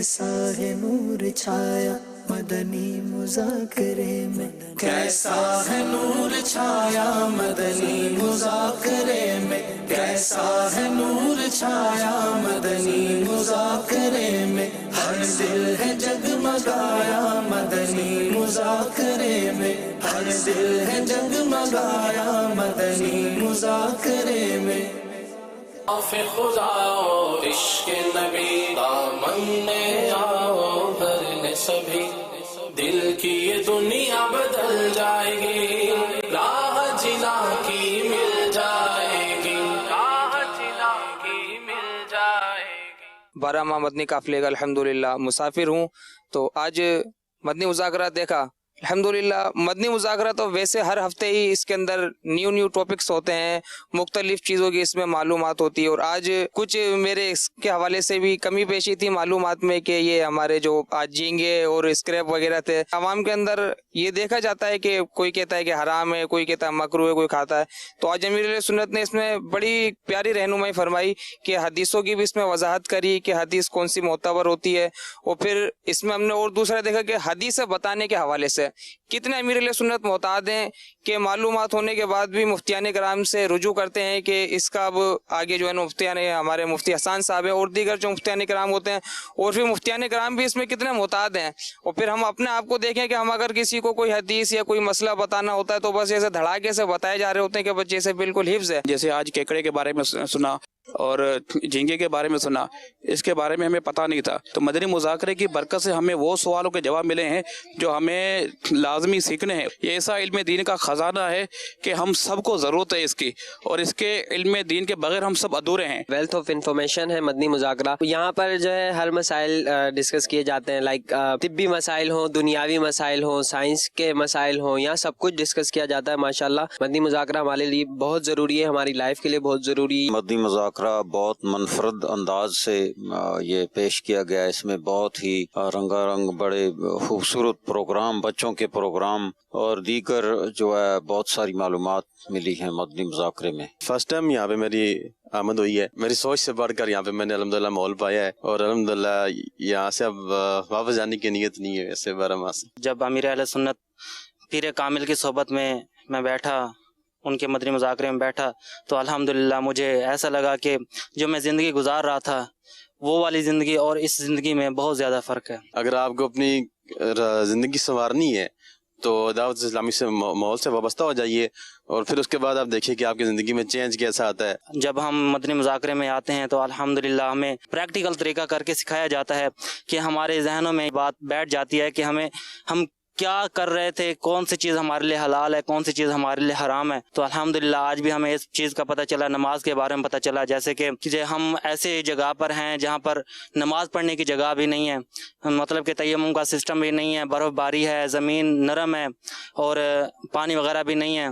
کیسا ہے نور چھایا مدنی مذاکرے میں، کیسا ہے نور چھایا مدنی مذاکرے میں، کیسا ہے نور چھایا مدنی مذاکرے میں، ہر دل ہے جگمگایا مدنی مذاکرے میں، ہر دل ہے جگمگایا مدنی مذاکرے میں۔ خدا عشق نبی دامن میں آؤ بھرنے سبھی، دل کی یہ دنیا بدل جائے گی، راہ جنا کی مل جائے گی، راہ جنا کی مل جائے گی۔ 12 ماہ مدنی قافلے کا الحمدللہ مسافر ہوں، تو آج مدنی مذاکرات دیکھا۔ الحمدللہ مدنی مذاکرات تو ویسے ہر ہفتے ہی اس کے اندر نیو ٹاپکس ہوتے ہیں، مختلف چیزوں کی اس میں معلومات ہوتی ہے، اور آج کچھ میرے اس کے حوالے سے بھی کمی پیشی تھی معلومات میں کہ یہ ہمارے جو آج جھینگے اور اسکریپ وغیرہ تھے، عوام کے اندر یہ دیکھا جاتا ہے کہ کوئی کہتا ہے کہ حرام ہے، کوئی کہتا ہے مکروہ ہے، کوئی کھاتا ہے۔ تو آج امیر علیہ سنت نے اس میں بڑی پیاری رہنمائی فرمائی کہ حدیثوں کی بھی اس میں وضاحت کری کہ حدیث کون سی معتبر ہوتی ہے، اور پھر اس میں ہم نے اور دوسرا دیکھا کہ حدیث بتانے کے حوالے سے کتنے امیر علیہ سنت محتاط ہیں کہ معلومات ہونے کے بعد بھی مفتیان کرام سے رجوع کرتے ہیں کہ اس کا اب آگے جو ہے مفتیان ہمارے مفتی حسان صاحب ہیں اور دیگر جو مفتیان کرام ہوتے ہیں، اور پھر مفتیان کرام بھی اس میں کتنے محتاط ہیں۔ اور پھر ہم اپنے آپ کو دیکھیں کہ ہم اگر کسی کو کوئی حدیث یا کوئی مسئلہ بتانا ہوتا ہے تو بس ایسے دھڑاکے سے بتائے جا رہے ہوتے ہیں کہ بچے سے بالکل حفظ ہے۔ جیسے آج کیکڑے کے بارے میں سنا اور جھینگے کے بارے میں سنا، اس کے بارے میں ہمیں پتہ نہیں تھا، تو مدنی مذاکرے کی برکت سے ہمیں وہ سوالوں کے جواب ملے ہیں جو ہمیں لازمی سیکھنے ہیں۔ یہ ایسا علم دین کا خزانہ ہے کہ ہم سب کو ضرورت ہے اس کی، اور اس کے علم دین کے بغیر ہم سب ادھورے ہیں۔ ویلتھ آف انفارمیشن ہے مدنی مذاکرہ، یہاں پر جو ہے ہر مسائل ڈسکس کیے جاتے ہیں، لائک طبی مسائل ہوں، دنیاوی مسائل ہوں، سائنس کے مسائل ہوں، یہاں سب کچھ ڈسکس کیا جاتا ہے۔ ماشاءاللہ مدنی مذاکرہ ہمارے لیے بہت ضروری ہے، ہماری لائف کے لیے بہت ضروری ہے۔ مدنی مذاکرہ بہت منفرد انداز سے یہ پیش کیا گیا، اس میں بہت ہی رنگا رنگ بڑے خوبصورت پروگرام، بچوں کے پروگرام اور دیگر جو ہے بہت ساری معلومات ملی ہیں مدنی مذاکرے میں۔ فرسٹ ٹائم یہاں پہ میری آمد ہوئی ہے، میری سوچ سے بڑھ کر یہاں پہ میں نے الحمدللہ ماحول پایا ہے، اور الحمدللہ یہاں سے اب واپس جانے کی نیت نہیں ہے ویسے 12 ماہ سے۔ جب امیر اہل سنت پیر کامل کی صحبت میں بیٹھا، ان کے مدنی مذاکرے میں بیٹھا، تو الحمدللہ مجھے ایسا لگا کہ جو میں زندگی گزار رہا تھا وہ والی زندگی اور اس زندگی میں بہت زیادہ فرق ہے۔ اگر آپ کو اپنی زندگی سنوارنی ہے تو دعوت اسلامی سے ماحول سے وابستہ ہو جائیے، اور پھر اس کے بعد آپ دیکھیے کہ آپ کی زندگی میں چینج کیسا آتا ہے۔ جب ہم مدنی مذاکرے میں آتے ہیں تو الحمدللہ ہمیں پریکٹیکل طریقہ کر کے سکھایا جاتا ہے کہ ہمارے ذہنوں میں بات بیٹھ جاتی ہے کہ ہم کیا کر رہے تھے، کون سی چیز ہمارے لیے حلال ہے، کون سی چیز ہمارے لیے حرام ہے۔ تو الحمدللہ آج بھی ہمیں اس چیز کا پتہ چلا، نماز کے بارے میں پتہ چلا، جیسے کہ ہم ایسے جگہ پر ہیں جہاں پر نماز پڑھنے کی جگہ بھی نہیں ہے، مطلب کہ تیمم کا سسٹم بھی نہیں ہے، برف باری ہے، زمین نرم ہے اور پانی وغیرہ بھی نہیں ہے،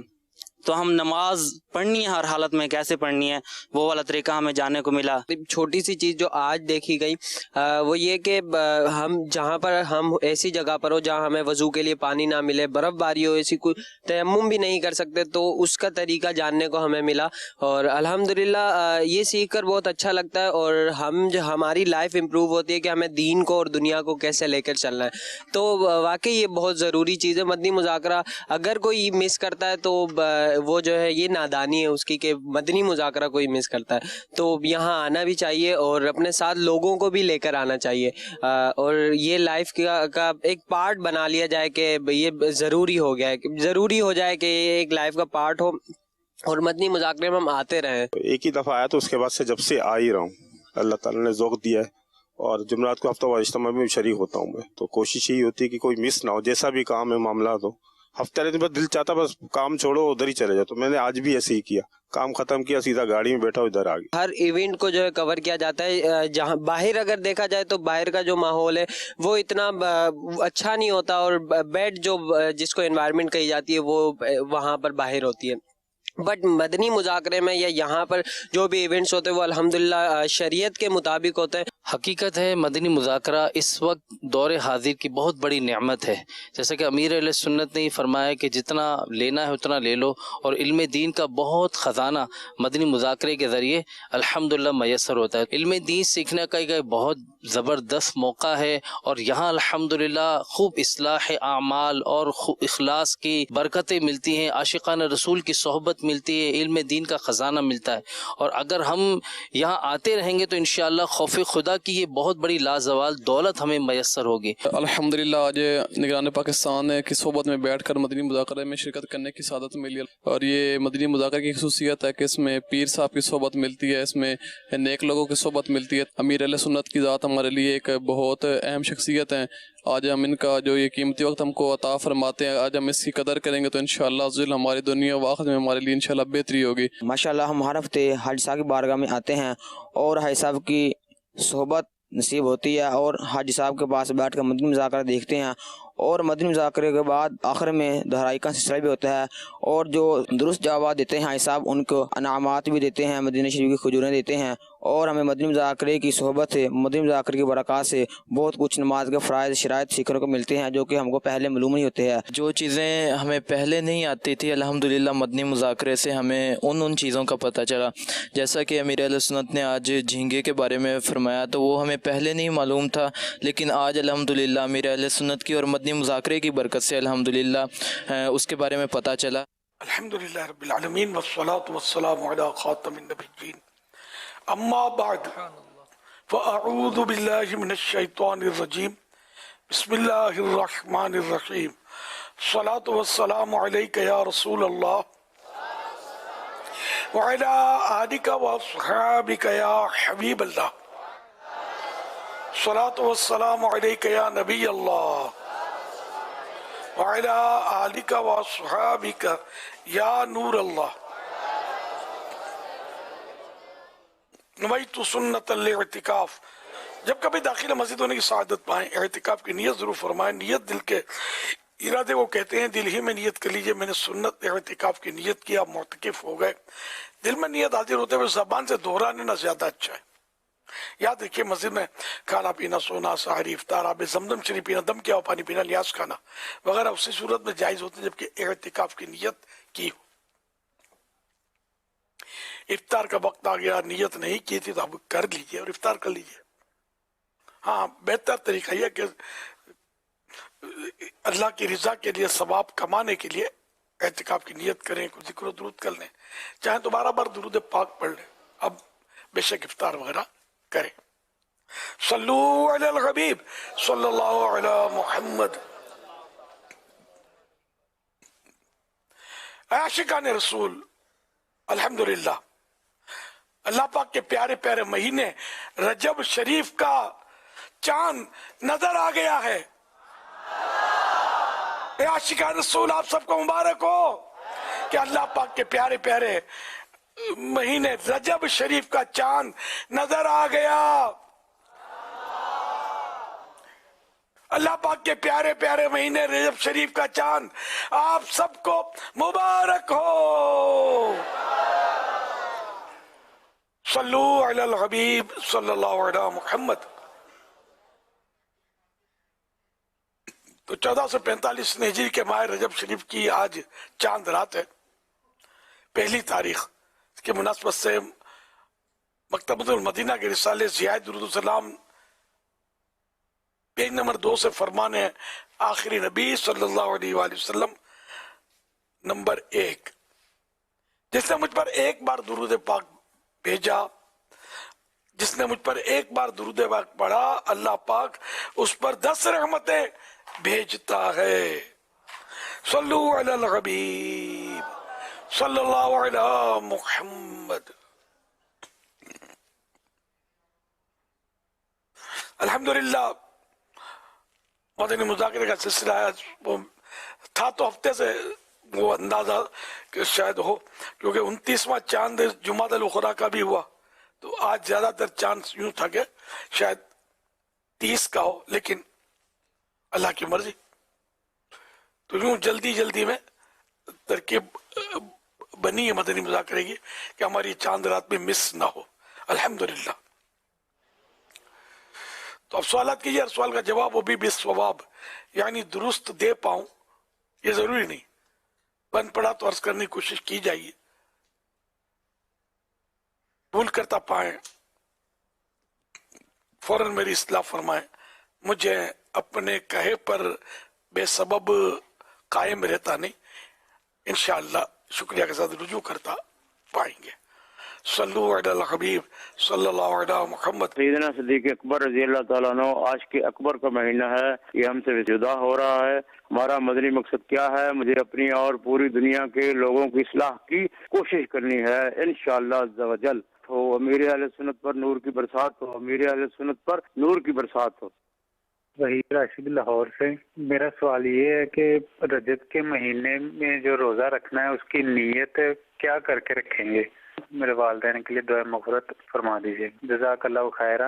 تو ہم نماز پڑھنی ہے ہر حالت میں کیسے پڑھنی ہے وہ والا طریقہ ہمیں جاننے کو ملا۔ چھوٹی سی چیز جو آج دیکھی گئی وہ یہ کہ ہم جہاں پر ہم ایسی جگہ پر ہو جہاں ہمیں وضو کے لیے پانی نہ ملے، برف باری ہو، ایسی کوئی تیمم بھی نہیں کر سکتے، تو اس کا طریقہ جاننے کو ہمیں ملا، اور الحمدللہ یہ سیکھ کر بہت اچھا لگتا ہے، اور ہماری لائف امپروو ہوتی ہے کہ ہمیں دین کو اور دنیا کو کیسے لے کر چلنا ہے۔ تو واقعی یہ بہت ضروری چیز ہے مدنی مذاکرہ۔ اگر کوئی مس کرتا ہے تو وہ جو ہے یہ نادانی ہے اس کی کہ مدنی مذاکرہ کوئی مس کرتا ہے، تو یہاں آنا بھی چاہیے اور اپنے ساتھ لوگوں کو بھی لے کر آنا چاہیے، اور یہ لائف کا ایک پارٹ بنا لیا جائے کہ یہ ضروری ہو گیا ہے، ضروری ہو جائے کہ یہ ایک لائف کا پارٹ ہو اور مدنی مذاکرے میں ہم آتے رہیں۔ ایک ہی دفعہ آیا تو اس کے بعد سے جب سے آ ہی رہا ہوں، اللہ تعالیٰ نے ذوق دیا ہے، اور جمعرات کو ہفتہ وار اجتماع میں شریک ہوتا ہوں میں، تو کوشش یہی ہوتی ہے کہ کوئی مس نہ ہو، جیسا بھی کام ہے معاملات ہو۔ ہفتے والے دن بس دل چاہتا بس کام چھوڑو ادھر ہی چلے جاؤ، تو میں نے آج بھی ایسے ہی کیا، کام ختم کیا، سیدھا گاڑی میں بیٹھا ادھر آ گیا۔ ہر ایونٹ کو جو ہے کور کیا جاتا ہے، جہاں باہر اگر دیکھا جائے تو باہر کا جو ماحول ہے وہ اتنا اچھا نہیں ہوتا، اور بیڈ جو جس کو انوائرمنٹ کہی جاتی ہے وہ وہاں پر باہر ہوتی ہے، بٹ مدنی مذاکرے میں یا یہاں پر جو بھی ایونٹس ہوتے ہیں وہ الحمدللہ شریعت کے مطابق ہوتے ہیں. حقیقت ہے مدنی مذاکرہ اس وقت دور حاضر کی بہت بڑی نعمت ہے. جیسا کہ امیر علیہ سنت نے فرمایا کہ جتنا لینا ہے اتنا لے لو، اور علم دین کا بہت خزانہ مدنی مذاکرے کے ذریعے الحمدللہ میسر ہوتا ہے. علم دین سیکھنے کا ایک بہت زبردست موقع ہے، اور یہاں الحمدللہ خوب اصلاح اعمال اور اخلاص کی برکتیں ملتی ہیں، عاشقان رسول کی صحبت ملتی ہے، علم دین کا خزانہ ملتا ہے. اور اگر ہم یہاں آتے رہیں گے تو انشاءاللہ خوف خدا کی یہ بہت بڑی لازوال دولت ہمیں میسر ہوگی. الحمدللہ آج نگران پاکستان کی صحبت میں بیٹھ کر مدنی مذاکرے میں شرکت کرنے کی سعادت ملی، اور یہ مدنی مذاکرے کی خصوصیت ہے کہ اس میں پیر صاحب کی صحبت ملتی ہے، اس میں نیک لوگوں کی صحبت ملتی ہے. امیر علیہ سنت کی ذات ہمارے لیے ایک بہت اہم شخصیت ہیں. آج ہم ان کا جو یہ قیمتی وقت ہم کو عطا فرماتے ہیں، آج ہم اس کی قدر کریں گے تو انشاءاللہ عزوجل ہماری دنیا و آخرت میں ہمارے لیے انشاءاللہ بہتری ہوگی. ماشاءاللہ ہم ہر ہفتے حاجی صاحب کی بارگاہ میں آتے ہیں اور حاجی صاحب کی صحبت نصیب ہوتی ہے، اور حاجی صاحب کے پاس بیٹھ کر مدنی مذاکرہ دیکھتے ہیں، اور مدنی مذاکرے کے بعد آخر میں دہرائی کا سلسلہ بھی ہوتا ہے، اور جو درست جوابات دیتے ہیں حاجی صاحب ان کو انعامات بھی دیتے ہیں، مدینہ شریف کی کھجوریں دیتے ہیں. اور ہمیں مدنی مذاکرے کی صحبت سے، مدنی مذاکرے کی برکات سے بہت کچھ نماز کے فرائض شرائط سیکھنے کو ملتے ہیں جو کہ ہم کو پہلے معلوم نہیں ہوتے ہیں. جو چیزیں ہمیں پہلے نہیں آتی تھی الحمدللہ مدنی مذاکرے سے ہمیں ان چیزوں کا پتہ چلا. جیسا کہ امیر علیہ سنت نے آج جھینگے کے بارے میں فرمایا تو وہ ہمیں پہلے نہیں معلوم تھا، لیکن آج الحمدللہ امیر علیہ سنت کی اور مدنی مذاکرے کی برکت سے الحمدللہ اس کے بارے میں پتہ چلا. الحمدللہ رب العالمین والصلاة والسلام علی خاتم النبیین. اما بعد فاعوذ باللہ من الشیطان الرجیم. بسم اللہ الرحمن الرحیم. الصلاة والسلام علیک یا رسول اللہ وعلی آلک واصحابک یا حبیب اللہ. الصلاة والسلام علیک یا نبی اللہ وعلی آلک واصحابک یا نور اللہ. نویت سنت الاعتکاف. جب کبھی داخل مسجد ہونے کی سعادت پائیں اعتکاف کی نیت ضرور فرمائیں. نیت دل کے ارادے کو کہتے ہیں. دل ہی میں نیت کر لیجئے میں نے سنت اعتکاف کی نیت کی، آپ معتکف ہو گئے. دل میں نیت حاضر ہوتے ہوئے زبان سے دہرانے نہ زیادہ اچھا ہے. یاد رکھیے مسجد میں کھانا پینا، سونا، سحری، افطار، آب زمزم شریف پینا، دم کیا ہو پانی پینا، نیاز کھانا وغیرہ اسی صورت میں جائز ہوتے ہیں جبکہ اعتکاف کی نیت کی ہو. افطار کا وقت آ گیا، نیت نہیں کی تھی تو آپ کر لیجئے اور افطار کر لیجئے. ہاں بہتر طریقہ یہ کہ اللہ کی رضا کے لیے، ثواب کمانے کے لیے اعتکاف کی نیت کریں، کچھ ذکر و درود کر لیں، چاہے دوبارہ بار درود پاک پڑھ لیں. اب بے شک افطار وغیرہ کریں. صلو علی الحبیب صلی اللہ علی محمد. عاشقان رسول الحمدللہ اللہ پاک کے پیارے پیارے مہینے رجب شریف کا چاند نظر آ گیا ہے. اے عاشقان رسول آپ سب کو مبارک ہو کہ اللہ پاک کے پیارے پیارے مہینے رجب شریف کا چاند نظر آ گیا. اللہ پاک کے پیارے پیارے مہینے رجب شریف کا چاند آپ سب کو مبارک ہو. صلو علی الحبیب صلی اللہ علی محمد. تو 1445 ہجری کے ماہ رجب شریف کی آج چاند رات ہے، پہلی تاریخ کی مناسبت سے مکتبۃ المدینہ کے رسالے ضیاء درود السلام پیج نمبر 2 سے فرمان ہے آخری نبی صلی اللہ علیہ وآلہ وسلم نمبر 1. جس نے مجھ پر ایک بار درود پاک بھیجا، جس نے مجھ پر ایک بار درود پاک پڑھا، اللہ پاک اس پر 10 رحمتیں بھیجتا ہے. صلو علی الحبیب صلی اللہ علی محمد. الحمدللہ مدنی مذاکرے کا سلسلہ ہے. وہ تھا تو ہفتے سے وہ اندازہ کہ شاید ہو، کیونکہ 29واں چاند جمعہ الاخری کا بھی ہوا تو آج زیادہ تر چاند یوں تھا کہ شاید 30 کا ہو، لیکن اللہ کی مرضی. تو یوں جلدی جلدی میں ترکیب बनी है मदनी मुज़ाकरे की कि हमारी चांद रात में मिस ना हो, अल्हम्दुलिल्लाह। तो अब सवालात कीजिए, हर सवाल का जवाब वो भी बिस्सवाब यानी दुरुस्त दे पाऊं ये जरूरी नहीं, बन पड़ा तो अर्ज करने की कोशिश की जाइए, भूल करता पाए फौरन मेरी इस्लाह फरमाए, मुझे अपने कहे पर बेसबब कायम रहता नहीं, इंशाअल्लाह शुक्रिया के साथ रुजू करता पाएंगे। सल्लु अला हबीब सल्लल्लाहु अलैहि मुहम्मद। सैयदना सिद्दीक़ अकबर रज़ी अल्लाह ताला अन्हु, आज के अकबर का महीना है, ये हमसे जुदा हो रहा है। हमारा मदनी मकसद क्या है? मुझे अपनी और पूरी दुनिया के लोगों की इस्लाह की कोशिश करनी है इंशाअल्लाह अज़्ज़ा वजल। तो अमीर अहले सुन्नत पर नूर की बरसात हो, अमीर अहले सुन्नत पर नूर की बरसात हो। वही राशिद लाहौर से। मेरा सवाल ये है कि रजब के महीने में जो रोज़ा रखना है उसकी नीयत क्या करके रखेंगे? मेरे वालिदैन के लिए दुआ मग़फ़िरत फरमा दीजिए, जज़ाकल्लाहु खैरा।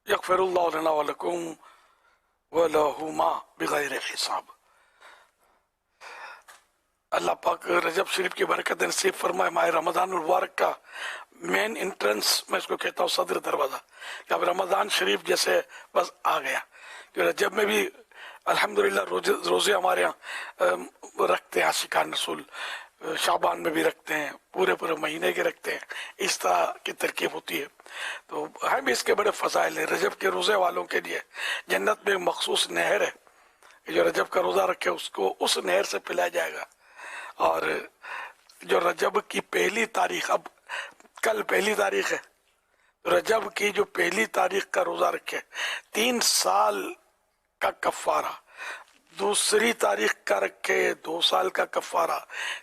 यग़फ़िरुल्लाहु लना व लकुम व लहुमा बिग़ैरि हिसाब। अल्लाह पाक रजब शरीफ की बरकत नसीब फरमाए। माह रमज़ान मुबारक का मेन एंट्रेंस मैं इसको कहता हूँ, सदर दरवाज़ा, कि अब रमज़ान शरीफ जैसे बस आ गया। कि रजब में भी अल्हम्दुलिल्लाह रोज़े हमारे यहाँ रखते हैं आशिकान रसूल, शाबान में भी रखते हैं, पूरे पूरे महीने के रखते हैं, इस तरह की तरकीब होती है। तो हैं भी इसके बड़े फ़ज़ाइल हैं। रजब के रोज़े वालों के लिए जन्नत में मखसूस नहर है, जो रजब का रोज़ा रखे उसको उस नहर से पिलाया जाएगा। और जो रजब की पहली तारीख, अब कल पहली तारीख है, रजब की जो पहली तारीख का रोज़ा रखे 3 साल का कफ़ारा, दूसरी तारीख का रखे 2 साल का कफ़ारा,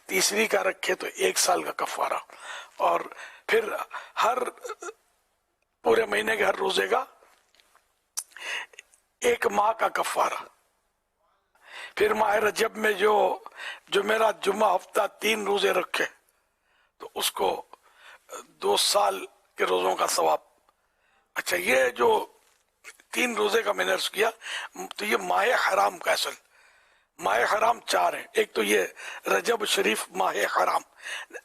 तीसरी का रखे तो 1 साल का कफ़ारा, और फिर हर पूरे महीने के हर रोजे का 1 माह का कफ़ारा। फिर माह रजब में जो जुमेरा जुम्मा हफ्ता 3 रोजे रखे तो उसको 2 साल के रोजों का सवाब। अच्छा, ये जो 3 रोजे का मैंने अर्ज किया, तो ये माह हराम का असल माह हराम 4 है। एक तो ये रजब शरीफ माह हराम,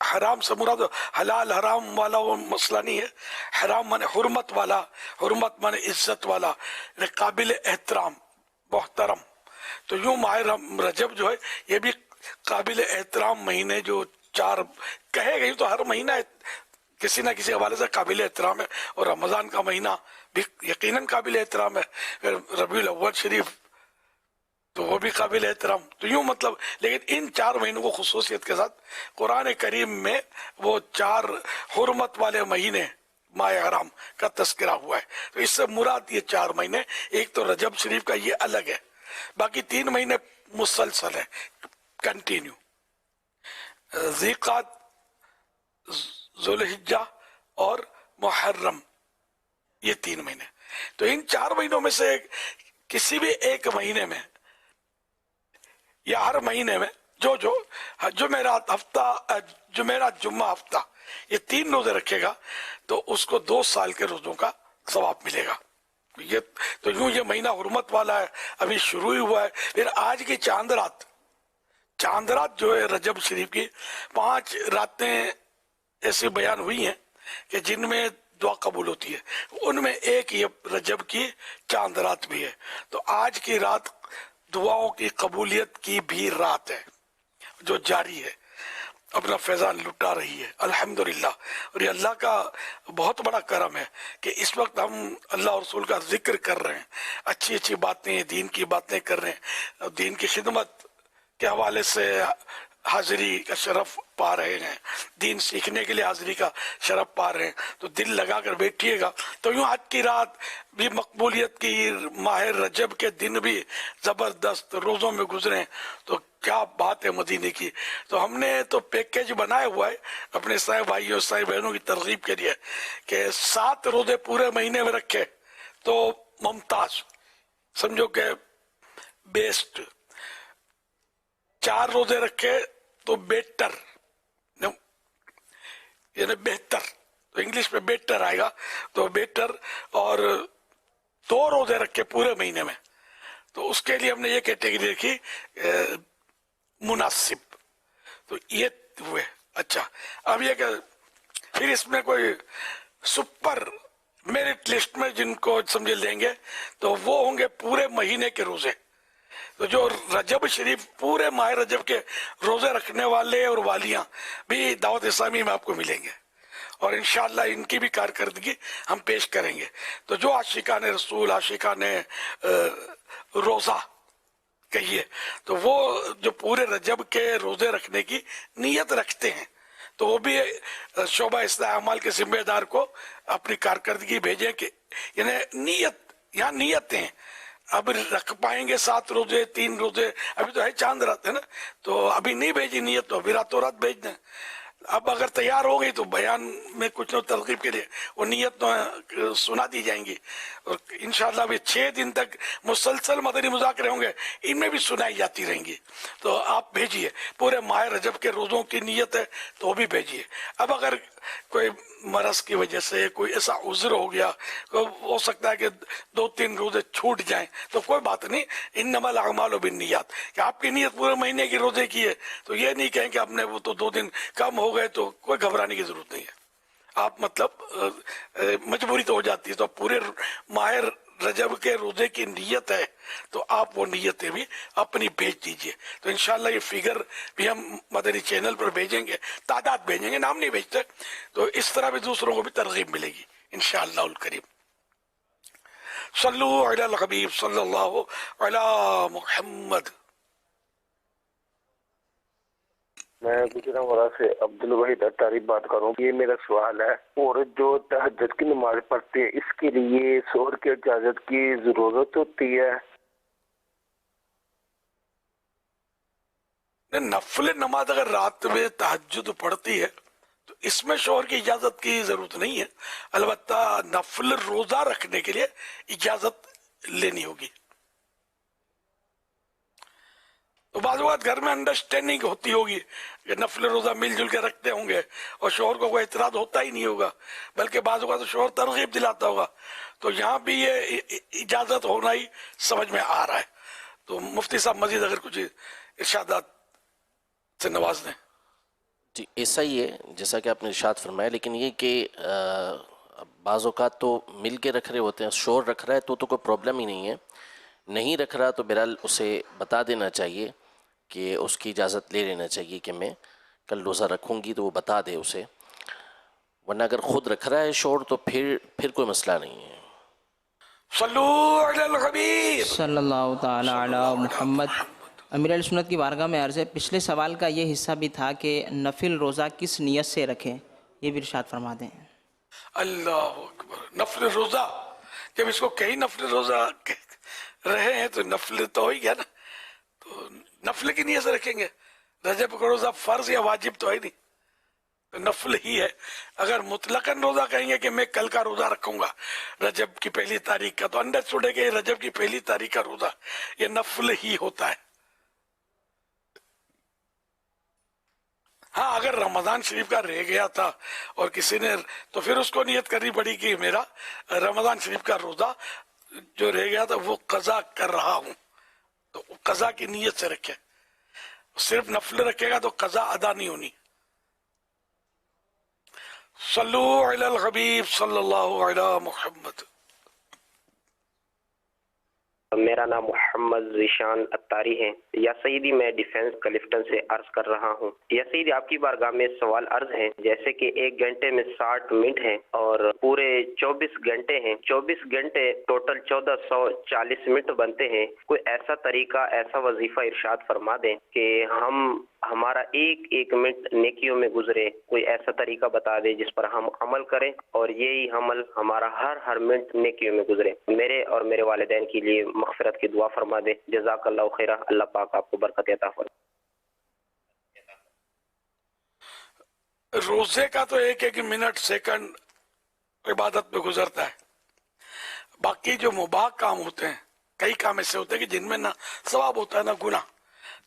हराम से मुराद हलाल हराम वाला वो मसला नहीं है। हराम माने हुर्मत वाला, हुर्मत माने इज्जत वाला, काबिल एहतराम, मोहतरम। तो यूं माह रजब जो है ये भी काबिल एहतराम महीने जो 4 कहे गई, तो हर महीना किसी न किसी हवाले से काबिल एहतराम है, और रमज़ान का महीना भी यकीनन काबिल एहतराम है। रबीउल अव्वल शरीफ तो वो भी काबिल एहतराम। तो यूं मतलब, लेकिन इन 4 महीनों को खुसूसियत के साथ कुरान करीम में वो 4 हुर्मत वाले महीने माह हराम का तस्करा हुआ है। तो इससे मुराद ये 4 महीने, एक तो रजब शरीफ का ये अलग है, बाकी 3 महीने मुसलसल है, कंटिन्यू। ज़िक़ात, ज़ुल्हिज्जा और मुहर्रम, ये 3 महीने। तो इन 4 महीनों में से किसी भी एक महीने में या हर महीने में जो जुमेरात हफ्ता, जुमेरात जुम्मा हफ्ता, ये 3 रोजे रखेगा तो उसको 2 साल के रोजों का सवाब मिलेगा। ये तो यूं ये महीना हुर्मत वाला है, अभी शुरू ही हुआ है। फिर आज की चांद रात जो है रजब शरीफ की, 5 रातें ऐसी बयान हुई हैं कि जिनमें दुआ कबूल होती है, उनमें एक ये रजब की चांद रात भी है। तो आज की रात दुआओं की कबूलियत की भी रात है जो जारी है, अपना फैजान लुटा रही है अल्हम्दुलिल्लाह। और ये अल्लाह का बहुत बड़ा करम है कि इस वक्त हम अल्लाह और रसूल का जिक्र कर रहे हैं, अच्छी अच्छी बातें, दीन की बातें कर रहे हैं, दीन की खिदमत के हवाले से हाजिरी का शरफ पा रहे हैं, दीन सीखने के लिए हाजिरी का शरफ पा रहे हैं। तो दिल लगा कर बैठिएगा। तो यूं आज की रात भी मकबूलियत की, माह रजब के दिन भी जबरदस्त रोजों में गुजरे, तो क्या बात है मदीने की। तो हमने तो पैकेज बनाया हुआ है अपने साहब भाइयों साहब बहनों की तरगीब के लिए कि 7 रोजे पूरे महीने में रखे तो मुमताज, समझो के बेस्ट। 4 रोजे रखे तो बेटर, यानी बेहतर, तो इंग्लिश में बेटर आएगा, तो बेटर। और 2 रोजे रखे पूरे महीने में, तो उसके लिए हमने ये कैटेगरी रखी मुनासिब। तो ये हुए। अच्छा, अब ये कि फिर इसमें कोई सुपर मेरिट लिस्ट में जिनको समझे लेंगे तो वो होंगे पूरे महीने के रोजे। तो जो रजब शरीफ पूरे माह रजब के रोजे रखने वाले और वालियां भी दावत इस्लामी में आपको मिलेंगे और इंशाअल्लाह इनकी भी कारकर्दगी हम पेश करेंगे। तो जो आशिकाने रसूल, आशिकाने रोजा कहिए, तो वो जो पूरे रजब के रोजे रखने की नीयत रखते हैं तो वो भी शोभा इस्लाह अमाल के जिम्मेदार को अपनी कारकर्दगी भेजें कि यानी नियत, यहाँ नियतें अब रख पाएंगे 7 रोजे 3 रोजे, अभी तो है चांद रात है ना, तो अभी नहीं भेजी नियत तो अभी रातों रात भेज दें। अब अगर तैयार हो गई तो बयान में कुछ न तरकीब के लिए वो नियत तो सुना दी जाएंगी और इंशाअल्लाह भी 6 दिन तक मुसलसल मदनी मुज़ाकरे होंगे, इनमें भी सुनाई जाती रहेंगी। तो आप भेजिए, पूरे माह रजब के रोज़ों की नियत है तो वो भी भेजिए। अब अगर कोई मरज की वजह से कोई ऐसा उज़्र हो गया, हो सकता है कि 2-3 रोजे छूट जाएं, तो कोई बात नहीं, इन्नमल अमालु बिन्नियात, कि आपकी नियत पूरे महीने की रोजे की है तो ये नहीं कहें कि आपने वो तो 2 दिन कम हो गए, तो कोई घबराने की जरूरत नहीं है। आप मतलब मजबूरी तो हो जाती है, तो पूरे माह रजब के रोजे की नियत है तो आप वो नियतें भी अपनी भेज दीजिए। तो इंशाल्लाह ये फिगर भी हम मदनी चैनल पर भेजेंगे, तादाद भेजेंगे, नाम नहीं भेजते, तो इस तरह भी दूसरों को भी तरगीब मिलेगी इंशाअल्लाह उल करीम। सल्लु अलल हबीब सल्लल्लाहु अला मुहम्मद। मैं गुजरांवाला से अब्दुल वहीद अत्तारी बात कर रहा हूँ। ये मेरा सवाल है, और जो तहज्जुद की नमाज पढ़ते हैं इसके लिए शोहर की इजाजत की जरूरत होती है? नफल नमाज अगर रात में तहज्जुद पढ़ती है तो इसमें शोहर की इजाजत की जरूरत नहीं है, अलबत्ता नफल रोजा रखने के लिए इजाजत लेनी होगी। तो बाज़ वक़्त घर में अंडरस्टैंडिंग होती होगी कि नफल रोजा मिलजुल के रखते होंगे और शोहर को कोई एतराज होता ही नहीं होगा, बल्कि बाज़ वक़्त शोहर तरगीब दिलाता होगा, तो यहाँ भी ये इजाजत होना ही समझ में आ रहा है। तो मुफ्ती साहब मजीद अगर कुछ इरशादात से नवाज दें। जी ऐसा ही है जैसा कि आपने इरशाद फरमाया, लेकिन ये कि बाज़ औक़ात तो मिल के रख रहे होते हैं, शोहर रख रहा है तो कोई प्रॉब्लम ही नहीं है, नहीं रख रहा तो बहरहाल उसे बता देना चाहिए कि उसकी इजाज़त ले लेना चाहिए कि मैं कल रोज़ा रखूँगी, तो वो बता दे उसे, वरना अगर ख़ुद रख रहा है शोहर तो फिर कोई मसला नहीं है। सल्लु अलल हबीब सल्लल्लाहु ताला अला मुहम्मद। अमीर अहले सुन्नत की बारगाह में अर्ज़ है, पिछले सवाल का ये हिस्सा भी था कि नफिल रोज़ा किस नियत से रखें, ये भी इरशाद फरमा दें। अल्लाह अकबर, नफल रोज़ा, जब इसको कई नफल रोज़ा रहे हैं तो नफल तो हो ही गया ना, तो नफल की नियत से रखेंगे। रजब का रोज़ा फ़र्ज या वाजिब तो है नहीं, तो नफल ही है। अगर मुतलकन रोज़ा कहेंगे कि मैं कल का रोज़ा रखूंगा रजब की 1 तारीख का, तो अंडरस्टूड है कि रजब की 1 तारीख का रोज़ा ये नफल ही होता है। हाँ, अगर रमज़ान शरीफ का रह गया था और किसी ने, तो फिर उसको नियत करनी पड़ी कि मेरा रमज़ान शरीफ का रोज़ा जो रह गया था वो कज़ा कर रहा हूँ, तो कज़ा की नियत से रखे। सिर्फ नफल रखेगा तो कज़ा अदा नहीं होनी। सल्लु अलल हबीब सल्लल्लाहु अला मुहम्मद। मेरा नाम मोहम्मद ज़ीशान अत्तारी है। या सईदी, मैं डिफेंस क्लिफ्टन से अर्ज कर रहा हूँ। या सईदी, आपकी बारगाह में सवाल अर्ज है, जैसे कि 1 घंटे में 60 मिनट है और पूरे 24 घंटे हैं, 24 घंटे टोटल 1440 मिनट बनते हैं। कोई ऐसा तरीका, ऐसा वजीफा इरशाद फरमा दें कि हम हमारा एक मिनट नेकियों में गुजरे, कोई ऐसा तरीका बता दे जिस पर हम अमल करें और यही अमल हमारा हर मिनट नेकियों में गुजरे। मेरे और मेरे वालिदैन के लिए मग़फ़िरत की दुआ फरमा दे। जज़ाकल्लाहु खैरा, अल्लाह पाक आपको बरकत अता फरमाए। रोजे का तो एक मिनट सेकंड इबादत में गुजरता है, बाकी जो मुबाह काम होते हैं, कई काम ऐसे होते हैं कि जिनमें ना सवाब होता है ना गुनाह,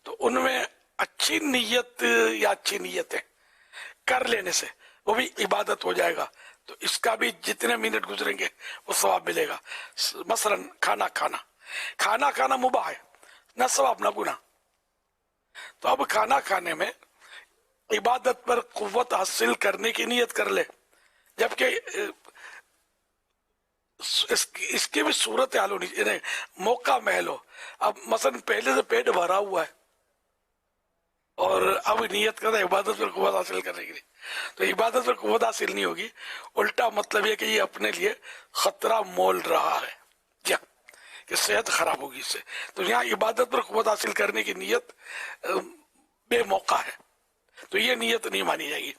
तो उनमें अच्छी नीयत या अच्छी नीयतें कर लेने से वो भी इबादत हो जाएगा। तो इसका भी जितने मिनट गुजरेंगे वो सवाब मिलेगा। मसलन खाना खाना मुबाह है, ना सवाब ना गुनाह। तो अब खाना खाने में इबादत पर कुव्वत हासिल करने की नीयत कर ले, जबकि इसकी भी सूरत हाल होनी चाहिए, मौका महल हो। अब मसलन पहले से पेट भरा हुआ है और अब नियत करता है इबादत पर कुव्वत हासिल करने के लिए, तो इबादत पर कुव्वत हासिल नहीं होगी। उल्टा मतलब ये कि ये अपने लिए खतरा मोल रहा है, क्या कि सेहत खराब होगी इससे। तो यहाँ इबादत पर कुव्वत हासिल करने की नियत बेमौका है, तो ये नियत नहीं मानी जाएगी।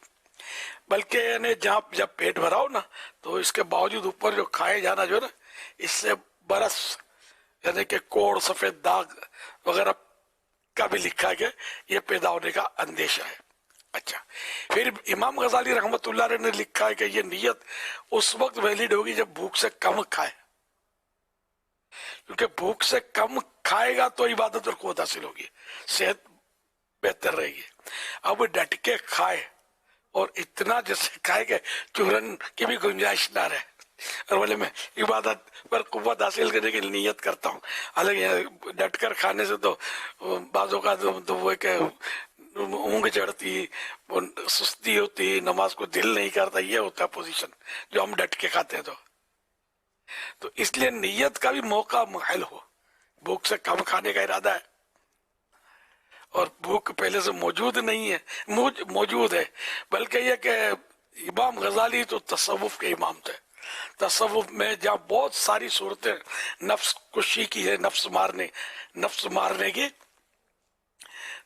बल्कि यानी जहाँ जब पेट भरा हो ना, तो इसके बावजूद ऊपर जो खाए जाना जो है ना, इससे बरस यानी कि कोड़ सफेद दाग वगैरह का भी लिखा गया, ये पैदा होने का अंदेशा है। अच्छा, फिर इमाम गजाली रहमतुल्लाह अलैह ने लिखा है कि ये नियत उस वक्त वैलिड होगी जब भूख से कम खाए, क्योंकि भूख से कम खाएगा तो इबादत पर कुव्वत हासिल होगी, सेहत बेहतर रहेगी। अब डट के खाए और इतना जैसे खाए कि चूरन की भी गुंजाइश ना रहे, और बोले मैं इबादत पर कुव्वत हासिल करने की नियत करता हूँ। हालांकि डट कर खाने से तो बाजों का तो वो है ऊँग चढ़ती, सुस्ती होती, नमाज को दिल नहीं करता, ये होता है पोजीशन जो हम डट के खाते हैं। तो इसलिए नियत का भी मौका महल हो। भूख से कम खाने का इरादा है और भूख पहले से मौजूद नहीं है, मौजूद है, बल्कि ये कि इमाम गजाली तो तसव्वुफ के इमाम थे। तसव्वुफ में जहाँ बहुत सारी सूरतें नफ्स कुशी की है, नफ्स मारने की,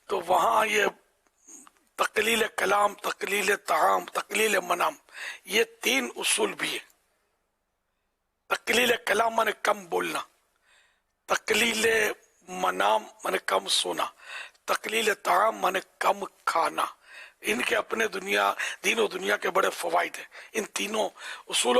तो वहाँ ये तकलील कलाम, तकलील ताम, तकलील मनाम, ये 3 उसूल भी है। तकलील कलाम माने कम बोलना, तकलील मनाम माने कम सोना, तकलील ताम माने कम खाना। इनके अपने दीन और दुनिया के बड़े फवाइद हैं। इन तीनों उसूलों